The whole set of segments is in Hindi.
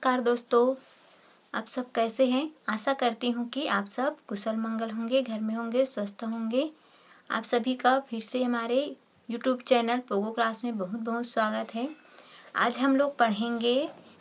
नमस्कार दोस्तों, आप सब कैसे हैं। आशा करती हूँ कि आप सब कुशल मंगल होंगे, घर में होंगे, स्वस्थ होंगे। आप सभी का फिर से हमारे YouTube चैनल पोगो क्लास में बहुत बहुत स्वागत है। आज हम लोग पढ़ेंगे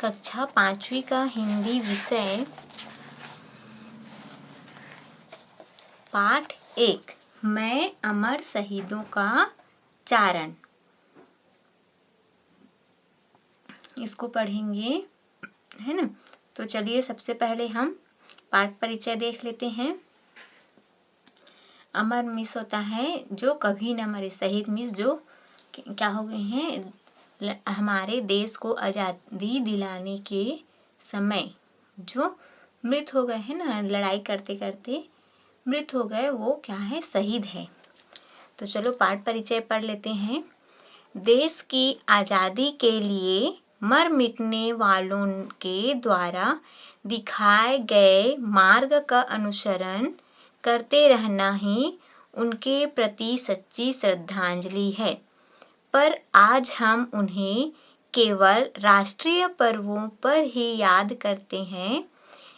कक्षा 5वीं का हिंदी विषय पाठ 1 मैं अमर शहीदों का चारण। इसको पढ़ेंगे, है ना। तो चलिए सबसे पहले हम पाठ परिचय देख लेते हैं। अमर मिस होता है जो कभी न मरे, शहीद मिस जो क्या हो गए हैं, हमारे देश को आज़ादी दिलाने के समय जो मृत हो गए हैं ना, लड़ाई करते करते मृत हो गए, वो क्या है, शहीद है। तो चलो पाठ परिचय पढ़ लेते हैं। देश की आज़ादी के लिए मर मिटने वालों के द्वारा दिखाए गए मार्ग का अनुसरण करते रहना ही उनके प्रति सच्ची श्रद्धांजलि है। पर आज हम उन्हें केवल राष्ट्रीय पर्वों पर ही याद करते हैं।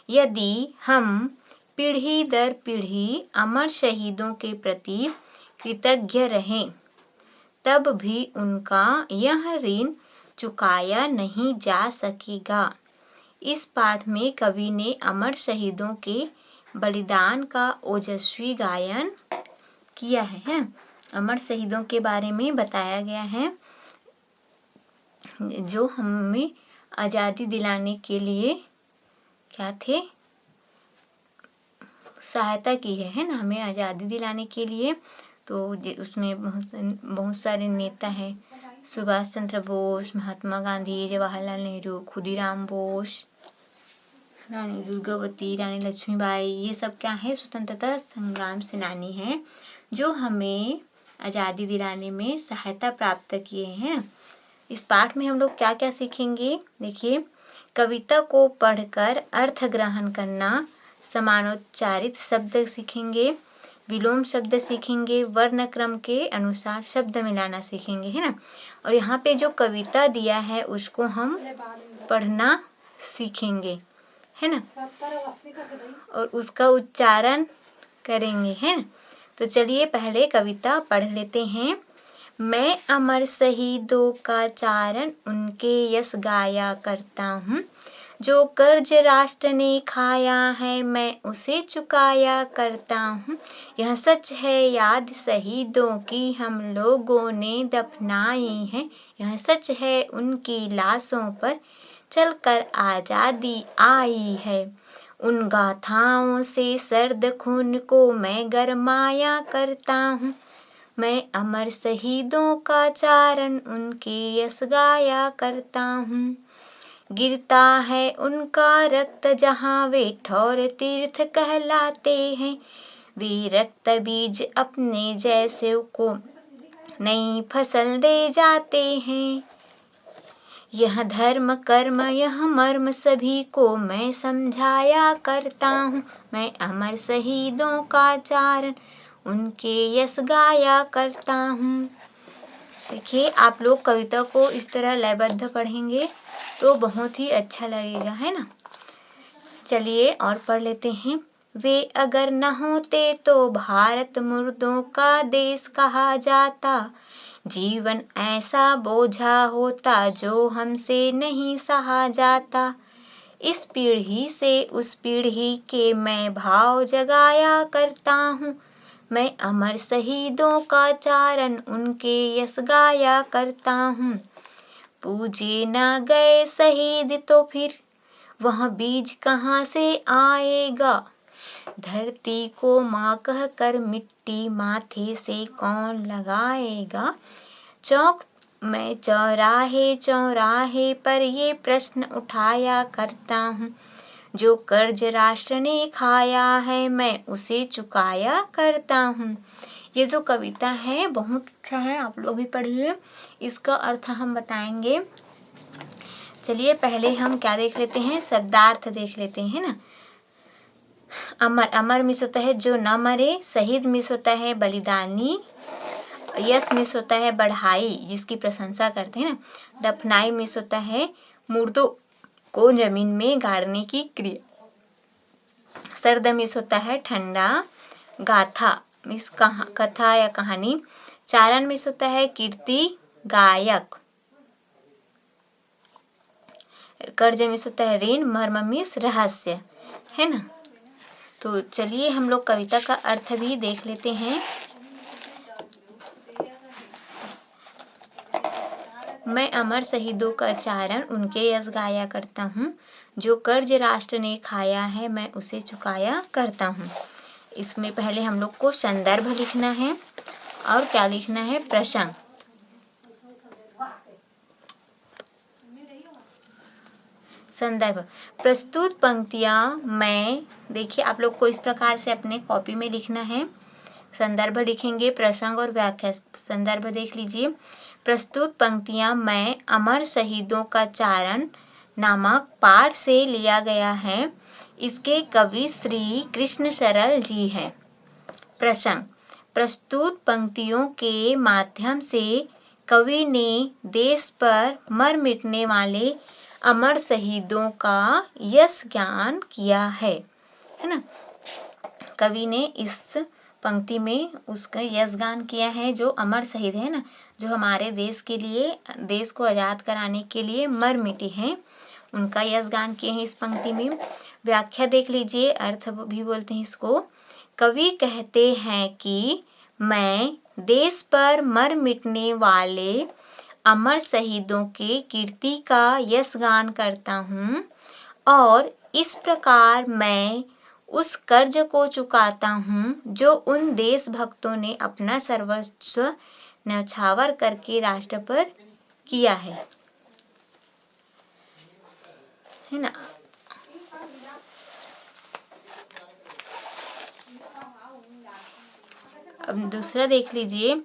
यदि हम पीढ़ी दर पीढ़ी अमर शहीदों के प्रति कृतज्ञ रहें, तब भी उनका यह ऋण चुकाया नहीं जा सकेगा। इस पाठ में कवि ने अमर शहीदों के बलिदान का ओजस्वी गायन किया है। अमर शहीदों के बारे में बताया गया है जो हमें आज़ादी दिलाने के लिए क्या थे, सहायता की है ना, हमें आज़ादी दिलाने के लिए। तो उसमें बहुत सारे नेता हैं, सुभाष चंद्र बोस, महात्मा गांधी, जवाहरलाल नेहरू, खुदीराम बोस, रानी दुर्गावती, रानी लक्ष्मीबाई, ये सब क्या है, स्वतंत्रता संग्राम सेनानी हैं जो हमें आज़ादी दिलाने में सहायता प्राप्त किए हैं। इस पाठ में हम लोग क्या क्या सीखेंगे, देखिए। कविता को पढ़कर अर्थ ग्रहण करना, समानोच्चारित शब्द सीखेंगे, विलोम शब्द सीखेंगे, वर्ण क्रम के अनुसार शब्द मिलाना सीखेंगे, है ना। और यहाँ पे जो कविता दिया है उसको हम पढ़ना सीखेंगे, है ना, और उसका उच्चारण करेंगे, है ना। तो चलिए पहले कविता पढ़ लेते हैं। मैं अमर शहीदों का चारण उनके यश गाया करता हूँ। जो कर्ज राष्ट्र ने खाया है मैं उसे चुकाया करता हूँ। यह सच है याद शहीदों की हम लोगों ने दफनाई है। यह सच है उनकी लाशों पर चलकर आज़ादी आई है। उन गाथाओं से सर्द खून को मैं गरमाया करता हूँ। मैं अमर शहीदों का चारण उनके यश गाया करता हूँ। गिरता है उनका रक्त जहाँ वे ठौर तीर्थ कहलाते हैं। वे रक्त बीज अपने जैसे को नई फसल दे जाते हैं। यह धर्म कर्म यह मर्म सभी को मैं समझाया करता हूँ। मैं अमर शहीदों का चारण उनके यश गाया करता हूँ। देखिए आप लोग कविता को इस तरह लयबद्ध पढ़ेंगे तो बहुत ही अच्छा लगेगा, है ना। चलिए और पढ़ लेते हैं। वे अगर न होते तो भारत मुर्दों का देश कहा जाता। जीवन ऐसा बोझा होता जो हमसे नहीं सहा जाता। इस पीढ़ी से उस पीढ़ी के मैं भाव जगाया करता हूँ। मैं अमर शहीदों का चारण उनके यश गाया करता हूँ। पूजे न गए शहीद तो फिर वह बीज कहाँ से आएगा। धरती को माँ कह कर मिट्टी माथे से कौन लगाएगा। चौक मैं चौराहे चौराहे पर ये प्रश्न उठाया करता हूँ। जो कर्ज राष्ट्र ने खाया है मैं उसे चुकाया करता हूँ। ये जो कविता है बहुत अच्छा है, आप लोग भी पढ़िए। इसका अर्थ हम बताएंगे। चलिए पहले हम क्या देख लेते हैं, शब्दार्थ देख लेते हैं ना। अमर, अमर मिस होता है जो न मरे। शहीद मिस होता है बलिदानी। यश मिस होता है बढ़ाई, जिसकी प्रशंसा करते हैं ना। दफनाई मिस होता है मुर्दों को जमीन में गाड़ने की क्रिया। सर्द मीन्स होता है ठंडा, गाथा मीन्स कथा या कहानी, चारण मीन्स होता है कीर्ति गायक, कर्ज मीन्स होता है ऋण, मर्म मीन्स रहस्य, है ना। तो चलिए हम लोग कविता का अर्थ भी देख लेते हैं। मैं अमर शहीदों का चारण उनके यश गाया करता हूँ, जो कर्ज राष्ट्र ने खाया है मैं उसे चुकाया करता हूँ। इसमें पहले हम लोग को संदर्भ लिखना है और क्या लिखना है, प्रसंग। संदर्भ, प्रस्तुत पंक्तियाँ मैं, देखिए आप लोग को इस प्रकार से अपने कॉपी में लिखना है। संदर्भ लिखेंगे, प्रसंग और व्याख्या। संदर्भ देख लीजिए, प्रस्तुत पंक्तियाँ मैं अमर शहीदों का चारण नामक पाठ से लिया गया है। इसके कवि श्री कृष्ण सरल जी हैं। प्रसंग, प्रस्तुत पंक्तियों के माध्यम से कवि ने देश पर मर मिटने वाले अमर शहीदों का यश गान किया है ना। कवि ने इस पंक्ति में उसका यशगान किया है, जो अमर शहीद है ना, जो हमारे देश के लिए, देश को आज़ाद कराने के लिए मर मिटे हैं, उनका यशगान किए हैं इस पंक्ति में। व्याख्या देख लीजिए, अर्थ भी बोलते हैं इसको। कवि कहते हैं कि मैं देश पर मर मिटने वाले अमर शहीदों के कीर्ति का यशगान करता हूँ और इस प्रकार मैं उस कर्ज को चुकाता हूँ जो उन देशभक्तों ने अपना सर्वस्व न्यौछावर करके राष्ट्र पर किया है ना। अब दूसरा देख लीजिए,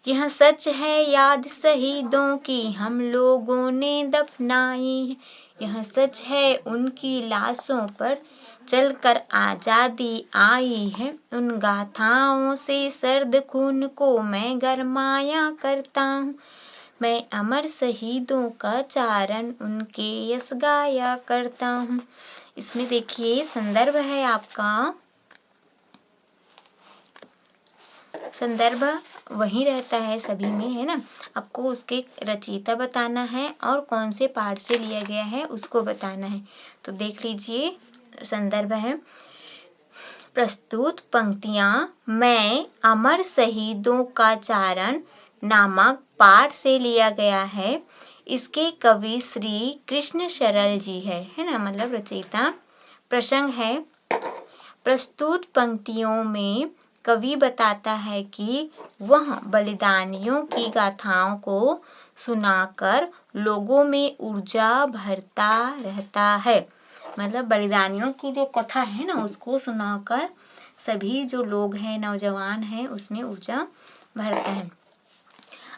यह सच है याद शहीदों की हम लोगों ने दफनाई है। यह सच है उनकी लाशों पर चलकर आज़ादी आई है। उन गाथाओं से सर्द खून को मैं गरमाया करता हूँ। मैं अमर शहीदों का चारण उनके यश गाया करता हूँ। इसमें देखिए संदर्भ है आपका, संदर्भ वही रहता है सभी में, है ना। आपको उसके रचयिता बताना है और कौन से पाठ से लिया गया है उसको बताना है। तो देख लीजिए, संदर्भ है, प्रस्तुत पंक्तियाँ मैं अमर शहीदों का चारण नामक पाठ से लिया गया है। इसके कवि श्री कृष्ण सरल जी है ना, मतलब रचयिता। प्रसंग है, प्रस्तुत पंक्तियों में कवि बताता है कि वह बलिदानियों की गाथाओं को सुनाकर लोगों में ऊर्जा भरता रहता है। मतलब बलिदानियों की जो कथा है ना, उसको सुनाकर सभी जो लोग हैं, नौजवान हैं, उसमें ऊर्जा भरता है।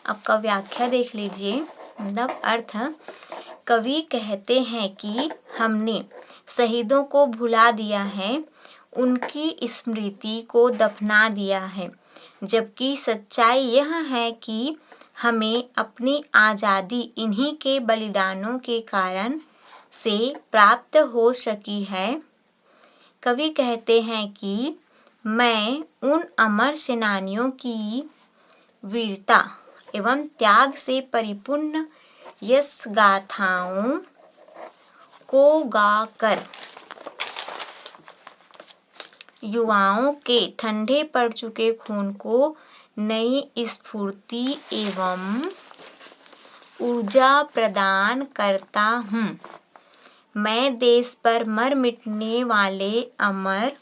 आपका व्याख्या देख लीजिए, मतलब अर्थ, कवि कहते हैं कि हमने शहीदों को भुला दिया है, उनकी स्मृति को दफना दिया है, जबकि सच्चाई यह है कि हमें अपनी आज़ादी इन्हीं के बलिदानों के कारण से प्राप्त हो सकी है। कवि कहते हैं कि मैं उन अमर सेनानियों की वीरता एवं त्याग से परिपूर्ण यश गाथाओं को गाकर युवाओं के ठंडे पड़ चुके खून को नई स्फूर्ति एवं ऊर्जा प्रदान करता हूँ। मैं देश पर मर मिटने वाले अमर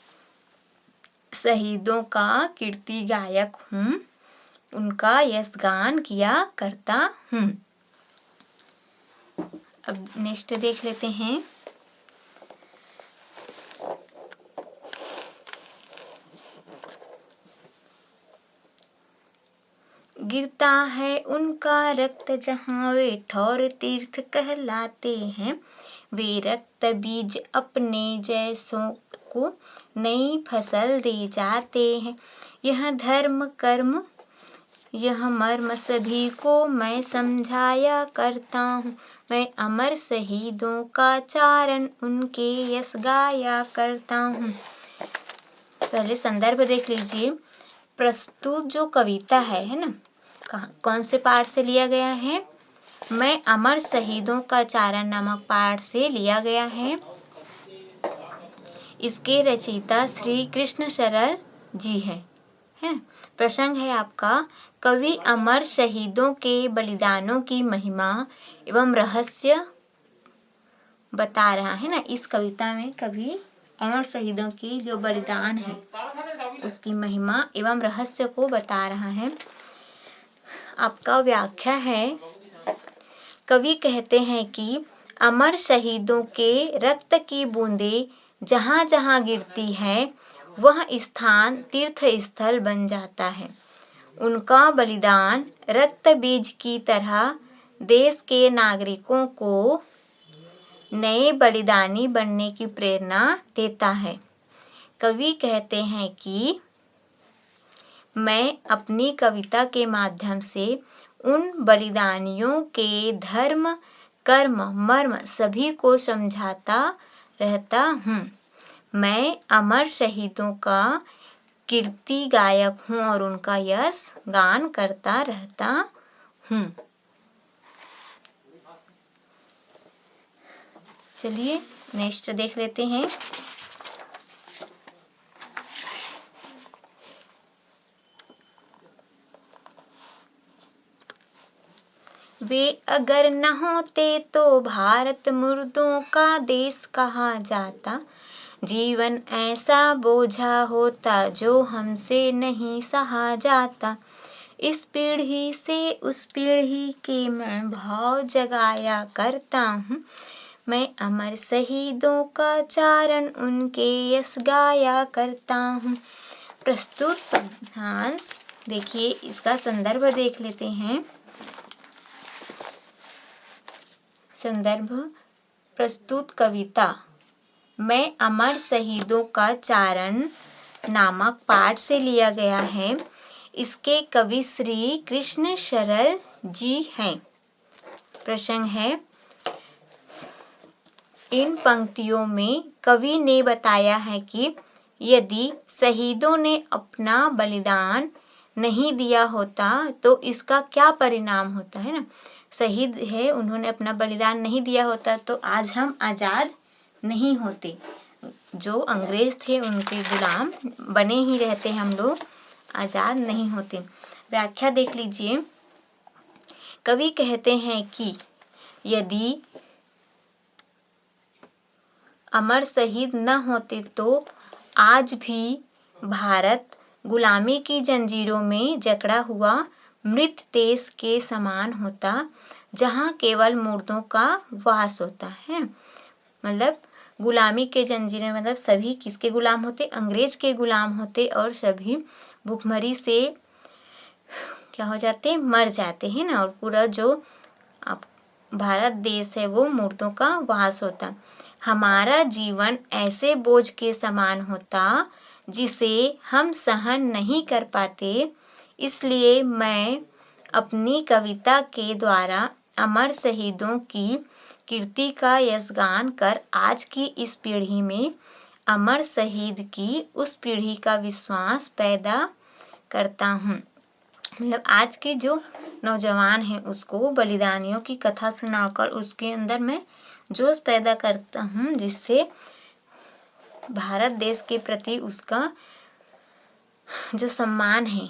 शहीदों का कीर्ति गायक हूँ, उनका यशगान किया करता हूँ। अब नेक्स्ट देख लेते हैं, गिरता है उनका रक्त जहाँ वे ठौर तीर्थ कहलाते हैं। वे रक्त बीज अपने जैसों को नई फसल दे जाते हैं। यह मर्म सभी को मैं समझाया करता हूँ। मैं अमर शहीदों का चारण उनके यश गाया करता हूँ। पहले संदर्भ देख लीजिए। प्रस्तुत जो कविता है ना, कौन से पाठ से लिया गया है? मैं अमर शहीदों का चारण नामक पाठ से लिया गया है। इसके रचयिता श्री कृष्ण शरण जी है। प्रसंग है आपका, कवि अमर शहीदों के बलिदानों की महिमा एवं रहस्य बता रहा है ना। इस कविता में कवि अमर शहीदों की जो बलिदान है उसकी महिमा एवं रहस्य को बता रहा है। आपका व्याख्या है, कवि कहते हैं कि अमर शहीदों के रक्त की बूंदें जहाँ जहाँ गिरती है वह स्थान तीर्थ स्थल बन जाता है। उनका बलिदान रक्त बीज की तरह देश के नागरिकों को नए बलिदानी बनने की प्रेरणा देता है। कवि कहते हैं कि मैं अपनी कविता के माध्यम से उन बलिदानियों के धर्म, कर्म, मर्म सभी को समझाता रहता हूँ। मैं अमर शहीदों का कीर्ति गायक हूँ और उनका यश गान करता रहता हूँ। चलिए नेक्स्ट देख लेते हैं। वे अगर न होते तो भारत मुर्दों का देश कहा जाता। जीवन ऐसा बोझा होता जो हमसे नहीं सहा जाता। इस पीढ़ी से उस पीढ़ी के मैं भाव जगाया करता हूँ। मैं अमर शहीदों का चारण उनके यश गाया करता हूँ। प्रस्तुत पद्यांश देखिए, इसका संदर्भ देख लेते हैं। संदर्भ, प्रस्तुत कविता मैं अमर शहीदों का चारण नामक पाठ से लिया गया है। इसके कवि श्री कृष्ण शरण जी हैं। प्रसंग है, इन पंक्तियों में कवि ने बताया है कि यदि शहीदों ने अपना बलिदान नहीं दिया होता तो इसका क्या परिणाम होता है ना। शहीद है, उन्होंने अपना बलिदान नहीं दिया होता तो आज हम आज़ाद नहीं होते। जो अंग्रेज थे उनके गुलाम बने ही रहते, हम लोग आज़ाद नहीं होते। व्याख्या देख लीजिए। कवि कहते हैं कि यदि अमर शहीद न होते तो आज भी भारत गुलामी की जंजीरों में जकड़ा हुआ मृत देश के समान होता, जहाँ केवल मुर्दों का वास होता है। मतलब गुलामी के जंजीरें, मतलब सभी किसके गुलाम होते? अंग्रेज के गुलाम होते और सभी भूखमरी से क्या हो जाते? मर जाते हैं ना। और पूरा जो भारत देश है वो मुर्दों का वास होता। हमारा जीवन ऐसे बोझ के समान होता जिसे हम सहन नहीं कर पाते। इसलिए मैं अपनी कविता के द्वारा अमर शहीदों की कीर्ति का यशगान कर आज की इस पीढ़ी में अमर शहीद की उस पीढ़ी का विश्वास पैदा करता हूँ। मतलब आज के जो नौजवान हैं उसको बलिदानियों की कथा सुनाकर उसके अंदर मैं जोश पैदा करता हूँ, जिससे भारत देश के प्रति उसका जो सम्मान है,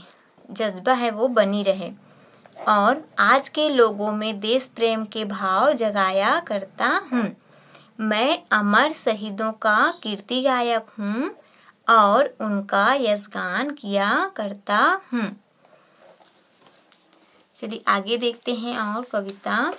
जज्बा है, वो बनी रहे और आज के लोगों में देश प्रेम के भाव जगाया करता हूँ। मैं अमर शहीदों का कीर्ति गायक हूँ और उनका यशगान किया करता हूँ। चलिए आगे देखते हैं और कविता।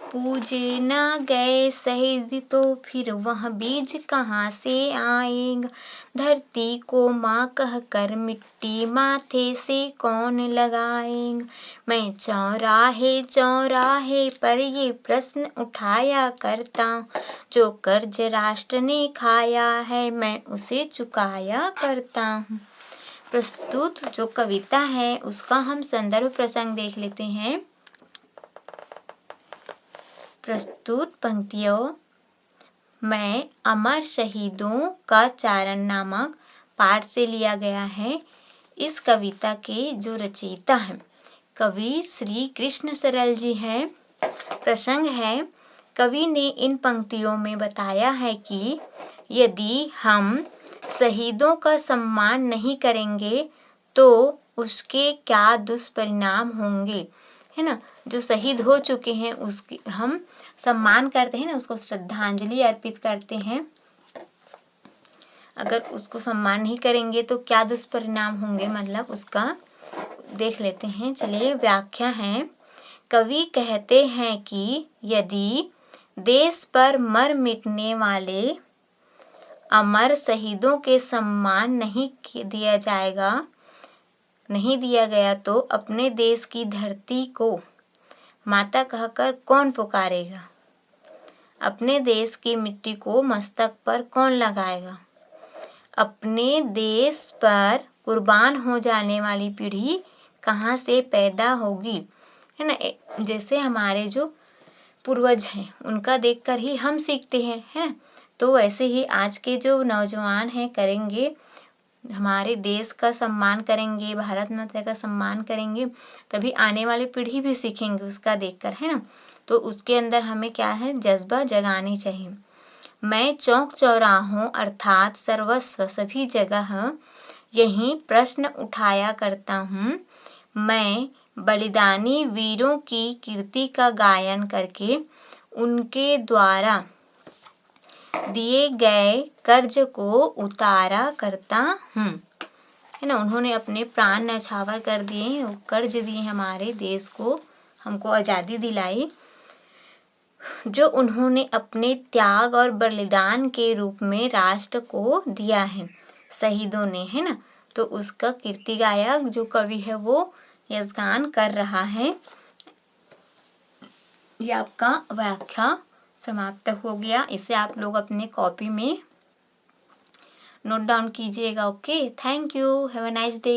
पूजे ना गए शहीद तो फिर वह बीज कहाँ से आएगा। धरती को माँ कह कर मिट्टी माथे से कौन लगाएगा। मैं चौराहे चौराहे पर ये प्रश्न उठाया करता हूँ, जो कर्ज राष्ट्र ने खाया है मैं उसे चुकाया करता हूँ। प्रस्तुत जो कविता है उसका हम संदर्भ प्रसंग देख लेते हैं। प्रस्तुत पंक्तियों में अमर शहीदों का चारण नामक पाठ से लिया गया है। इस कविता के जो रचयिता हैं कवि श्री कृष्ण सरल जी हैं। प्रसंग है, कवि ने इन पंक्तियों में बताया है कि यदि हम शहीदों का सम्मान नहीं करेंगे तो उसके क्या दुष्परिणाम होंगे, है ना। जो शहीद हो चुके हैं उसकी हम सम्मान करते हैं ना, उसको श्रद्धांजलि अर्पित करते हैं। अगर उसको सम्मान नहीं करेंगे तो क्या दुष्परिणाम होंगे, मतलब उसका देख लेते हैं। चलिए व्याख्या है। कवि कहते हैं कि यदि देश पर मर मिटने वाले अमर शहीदों के सम्मान नहीं दिया गया तो अपने देश की धरती को माता कहकर कौन पुकारेगा। अपने देश की मिट्टी को मस्तक पर कौन लगाएगा। अपने देश पर कुर्बान हो जाने वाली पीढ़ी कहाँ से पैदा होगी, है ना। जैसे हमारे जो पूर्वज हैं उनका देखकर ही हम सीखते हैं, है ना। तो वैसे ही आज के जो नौजवान हैं करेंगे, हमारे देश का सम्मान करेंगे, भारत माता का सम्मान करेंगे, तभी आने वाली पीढ़ी भी सीखेंगे उसका देखकर, है ना। तो उसके अंदर हमें क्या है, जज्बा जगानी चाहिए। मैं चौक चौराहों अर्थात सर्वस्व सभी जगह यही प्रश्न उठाया करता हूँ। मैं बलिदानी वीरों की कीर्ति का गायन करके उनके द्वारा दिए गए कर्ज को उतारा करता हूँ, है ना। उन्होंने अपने प्राण न्यौछावर कर दिए, कर्ज दिए हमारे देश को, हमको आज़ादी दिलाई, जो उन्होंने अपने त्याग और बलिदान के रूप में राष्ट्र को दिया है शहीदों ने, है ना। तो उसका कीर्ति गायक जो कवि है वो यशगान कर रहा है। ये आपका व्याख्या समाप्त हो गया। इसे आप लोग अपने कॉपी में नोट डाउन कीजिएगा। Okay, thank you, have a nice day.